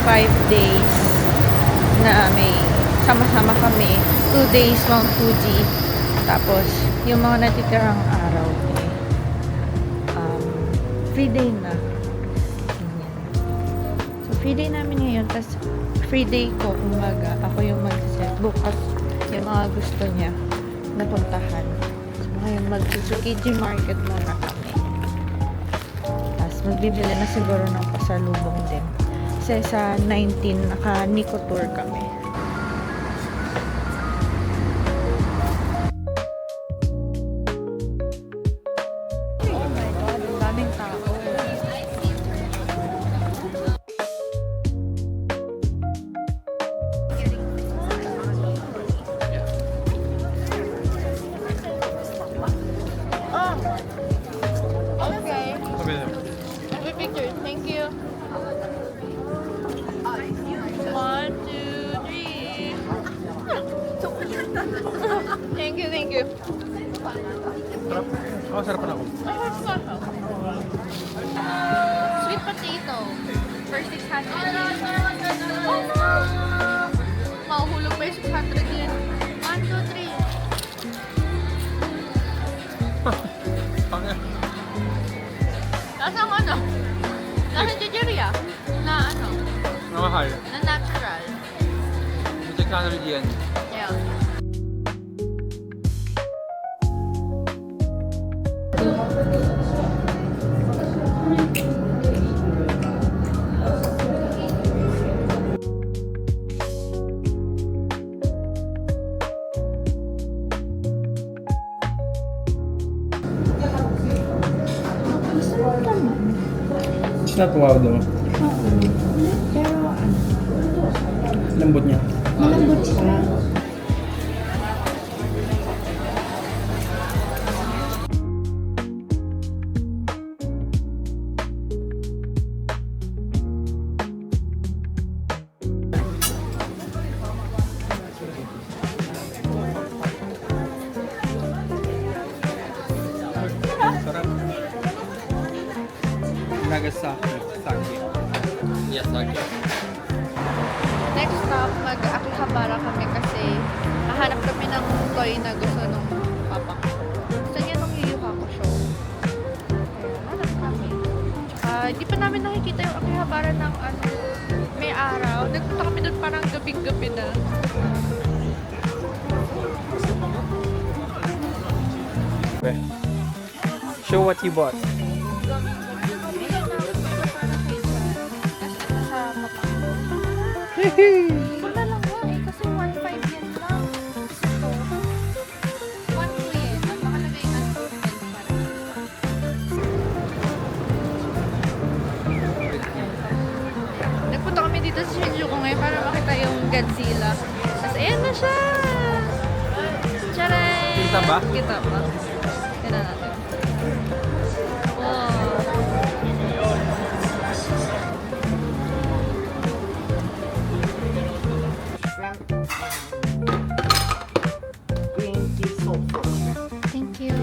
5 days na may sama-sama kami. 2 days Mount Fuji. Tapos, yung mga natitirang araw free day na. Ganyan. So, free day namin ngayon. Tapos, free day ko, umaga, ako yung mag-set. Bukas, yung mga gusto niya napuntahan. So, ngayon, mag-Tsukiji Market muna kami. Tapos, magbibili na siguro ng pasalubong din. Kasi sa 19, naka-Nico Tour kami. Oh my God, ang daming tao. Okay. Happy picture. Thank you. 1, 2, 3. Thank you, thank you. Sarap. Oh, sarap na ako. Sweet potato for 600 yen. Oh no! Mahuhulog pa yung 600 yen. 1, 2, 3. Pangya. Nasaan ano? Nasaan chicheria? Na ano? Namahal. Na natural. 600 yen. Yeah. It's not wow though. Pero ano, Lambot niya. malambot siya. Sarap. Nagasaki. Sake. Yes, sake. Next stop, mag-Akihabara kami kasi hahanap kami ng toy na gusto nung papa ko. Gusto niya nung Yu Yu Hakusho. Kaya hanap kami. Hindi pa namin nakikita yung Akihabara ng ano, may araw. Nagpunta kami doon parang gabing-gabi na. Okay. Show what you bought. Wala lang nga eh, kasi 1.5 yen lang. Ito, 1 yen. Ang makalagay na 2 yen para. Nagpunta kami dito sa Shinjuku ngayon para makita yung Godzilla. Tapos ayan na siya! Charay! Kita ba? Kita ba? Tignan natin. Wow! Thank you.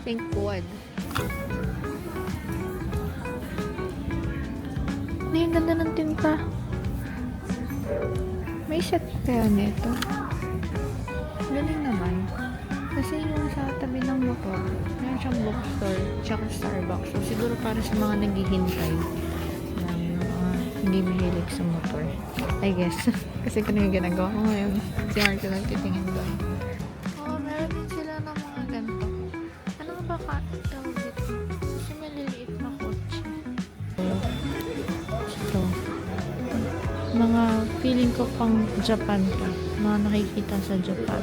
Think wood. Ay, ang ganda ng tinta. May set kaya nito. Galing naman. Kasi yung sa tabi ng motor, meron siyang bookstore, tsaka Starbucks. So, siguro para sa mga naghihintay ng mga hindi mahilig sa motor. I guess. Kasi kung yung ginagawa ko ngayon, si Marco lang titingin doon. Oh, meron din sila ng mga ganito. Ano nga ba tawag dito? Kasi maliliit na kotse. Ito. Mga feeling ko pang Japan to. Mga nakikita sa Japan.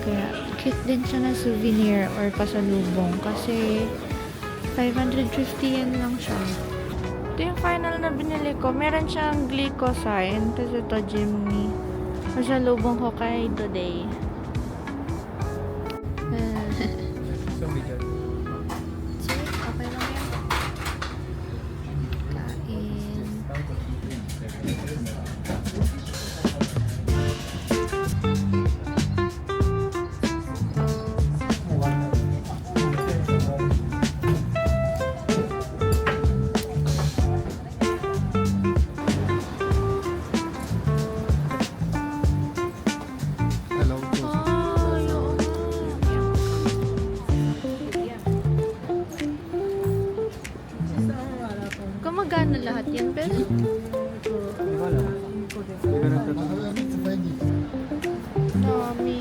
Kaya cute din siya na souvenir or pasalubong kasi 550 yen lang siya. Ito yung final na binili ko. Meron siyang glycosine. Tapos ito Jimny. Pasalubong ko kay today. Sorry, John. Sige, okay lang yan. Kain. Hello. Ay, oo nga. Gumagana lahat yan, Bes? Wala. Hindi ka nagtatanong. Dami.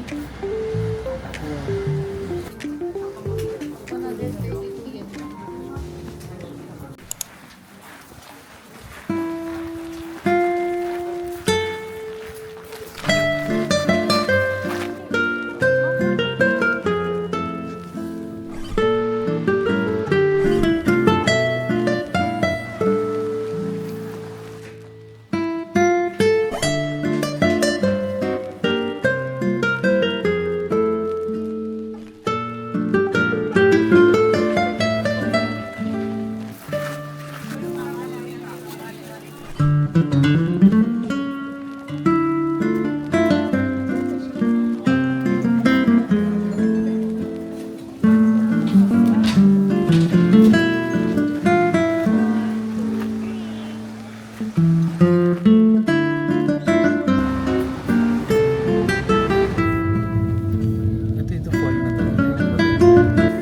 Ito fall na talaga.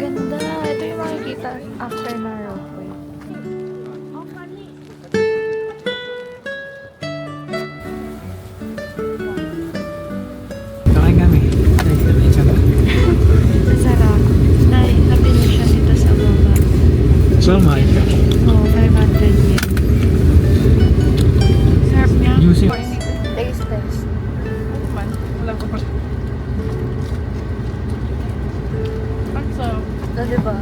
Ganda. Ito yung makikita after na roadway. Nakain kami. Ay, sabi siya ba? Masarap. Nabili siya dito sa baba. So, mahal siya. Oh, 500 yen. Sarap niya. Juicy. Taste test. Wala ko pa. Na, diba?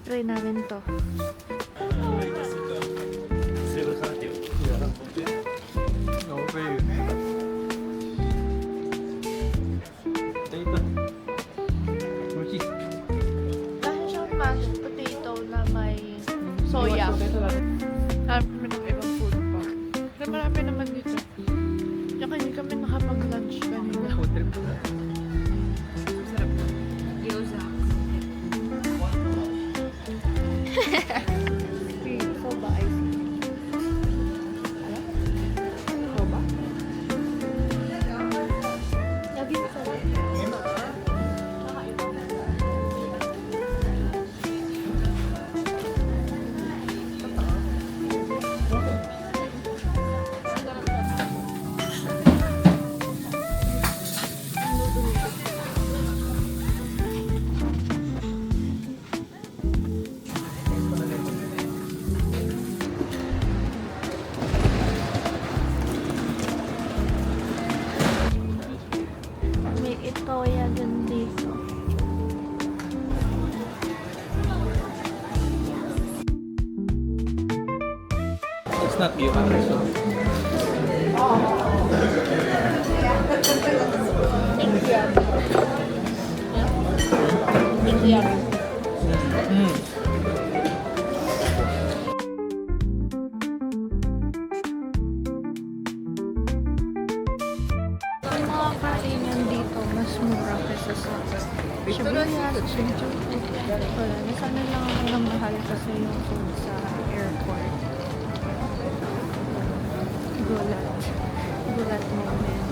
Try namin to. Okay. Ito. Mochi. Dahil siyang mashed potato na may soya. Marami ng ibang food pa. Kasi marami naman dito. Tsaka hindi kami nakapag-lunch kanina. Food trip. Gyoza. Soba ice cream. Soba? Sabi ko soba. May itoya din dito. It's not you. Thank you. yummy. Mm. Ang mga kainan dito, mas mura kaysa sa Shibuya, sa Shinjuku. Wala, nasana lang ako ng mahal kasi yung food sa airport. Gulat. Gulat moment.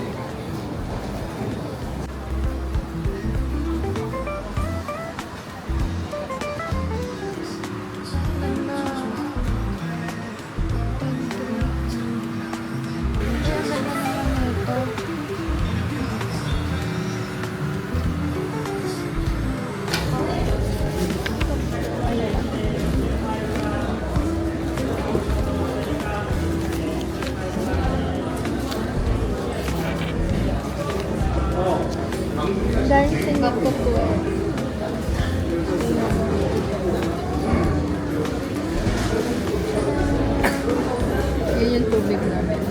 Ganda. Kaya ganda naman ito. Dahil siniko po. Yan yung tubig namin.